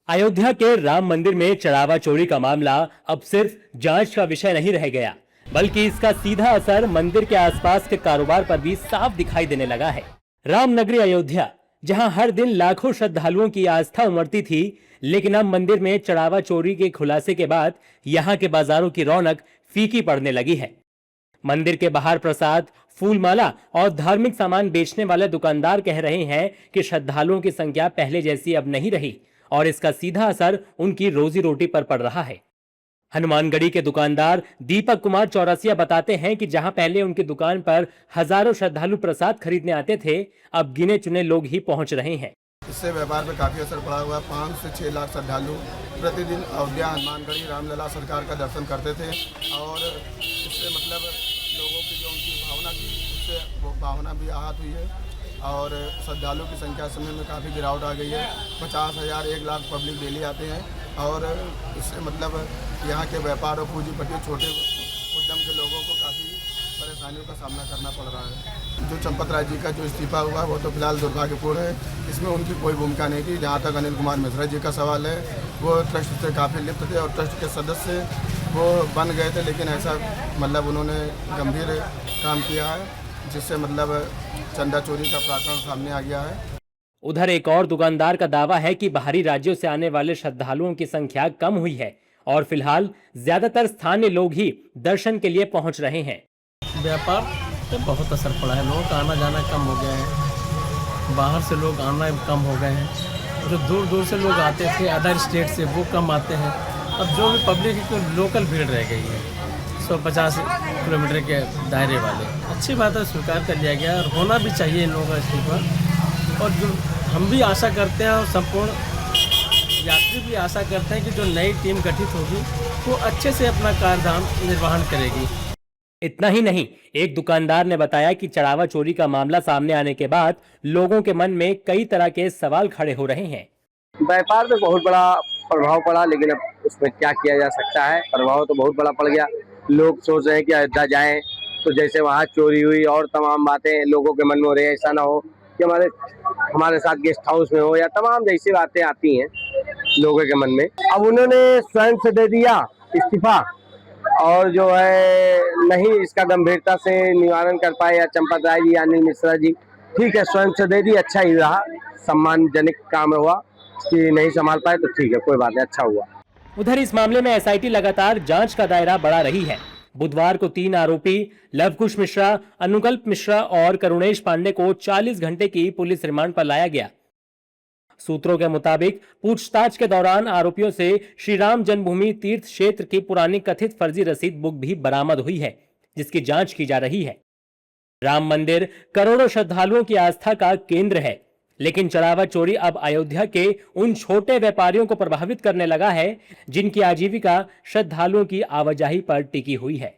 अयोध्या के राम मंदिर में चढ़ावा चोरी का मामला अब सिर्फ जांच का विषय नहीं रह गया, बल्कि इसका सीधा असर मंदिर के आसपास के कारोबार पर भी साफ दिखाई देने लगा है। रामनगरी अयोध्या, जहां हर दिन लाखों श्रद्धालुओं की आस्था उमड़ती थी, लेकिन अब मंदिर में चढ़ावा चोरी के खुलासे के बाद यहां के बाजारों की रौनक फीकी पड़ने लगी है। मंदिर के बाहर प्रसाद, फूलमाला और धार्मिक सामान बेचने वाले दुकानदार कह रहे हैं कि श्रद्धालुओं की संख्या पहले जैसी अब नहीं रही और इसका सीधा असर उनकी रोजी रोटी पर पड़ रहा है। हनुमानगढ़ी के दुकानदार दीपक कुमार चौरसिया बताते हैं कि जहां पहले उनकी दुकान पर हजारों श्रद्धालु प्रसाद खरीदने आते थे, अब गिने चुने लोग ही पहुंच रहे हैं। इससे व्यापार पर काफ़ी असर पड़ा हुआ है। 5 से 6 लाख श्रद्धालु प्रतिदिन अयोध्या हनुमानगढ़ी रामलला सरकार का दर्शन करते थे और इससे मतलब लोगों की जो उनकी भावना थी, उससे वो भावना भी आहत हुई है और श्रद्धालुओं की संख्या समय में काफ़ी गिरावट आ गई है। 50,000 1 लाख पब्लिक डेली आते हैं और इससे मतलब यहाँ के व्यापार और पूंजीपति छोटे उद्यम के लोगों को काफ़ी परेशानियों का सामना करना पड़ रहा है। जो चंपत राय जी का जो इस्तीफा हुआ वो तो फिलहाल दुर्भाग्यपूर्ण है, इसमें उनकी कोई भूमिका नहीं थी। जहाँ तक अनिल कुमार मिश्रा जी का सवाल है, वो ट्रस्ट से काफ़ी लिप्त थे और ट्रस्ट के सदस्य वो बन गए थे, लेकिन ऐसा मतलब उन्होंने गंभीर काम किया है जिससे मतलब चंदा चोरी का प्रकरण सामने आ गया है। उधर एक और दुकानदार का दावा है कि बाहरी राज्यों से आने वाले श्रद्धालुओं की संख्या कम हुई है और फिलहाल ज्यादातर स्थानीय लोग ही दर्शन के लिए पहुंच रहे हैं। व्यापार पे बहुत असर पड़ा है, लोगों का आना जाना कम हो गया है, बाहर से लोग आना कम हो गए हैं, जो दूर दूर से लोग आते थे अदर स्टेट से वो कम आते हैं। अब जो भी पब्लिक है तो लोकल भीड़ रह गई है, 150 किलोमीटर के दायरे वाले। अच्छी बात है, स्वीकार कर लिया गया और होना भी चाहिए इन लोगों का इस्तीफा। और जो हम भी आशा करते हैं और संपूर्ण यात्री भी आशा करते हैं कि जो नई टीम गठित होगी वो अच्छे से अपना कार्यदाम निर्वहन करेगी। इतना ही नहीं, एक दुकानदार ने बताया कि चढ़ावा चोरी का मामला सामने आने के बाद लोगों के मन में कई तरह के सवाल खड़े हो रहे हैं। व्यापार पे बहुत बड़ा प्रभाव पड़ा, लेकिन अब उसमें क्या किया जा सकता है। प्रभाव तो बहुत बड़ा पड़ गया। लोग सोच रहे हैं कि अयोध्या जाएं तो जैसे वहाँ चोरी हुई और तमाम बातें लोगों के मन में हो रही है, ऐसा ना हो कि हमारे साथ गेस्ट हाउस में हो या तमाम जैसी बातें आती हैं लोगों के मन में। अब उन्होंने स्वयं से दे दिया इस्तीफा और जो है नहीं इसका गंभीरता से निवारण कर पाए, या चंपत राय जी या अनिल मिश्रा जी, ठीक है स्वयं से दे दी, अच्छा ही रहा, सम्मानजनक काम हुआ। कि नहीं संभाल पाए तो ठीक है, कोई बात नहीं, अच्छा हुआ। उधर इस मामले में एसआईटी लगातार जांच का दायरा बढ़ा रही है। बुधवार को 3 आरोपी लवकुश मिश्रा, अनुकल्प मिश्रा और करुणेश पांडे को 40 घंटे की पुलिस रिमांड पर लाया गया। सूत्रों के मुताबिक पूछताछ के दौरान आरोपियों से श्री राम जन्मभूमि तीर्थ क्षेत्र की पुरानी कथित फर्जी रसीद बुक भी बरामद हुई है, जिसकी जांच की जा रही है। राम मंदिर करोड़ों श्रद्धालुओं की आस्था का केंद्र है, लेकिन चढ़ावा चोरी अब अयोध्या के उन छोटे व्यापारियों को प्रभावित करने लगा है जिनकी आजीविका श्रद्धालुओं की आवाजाही पर टिकी हुई है।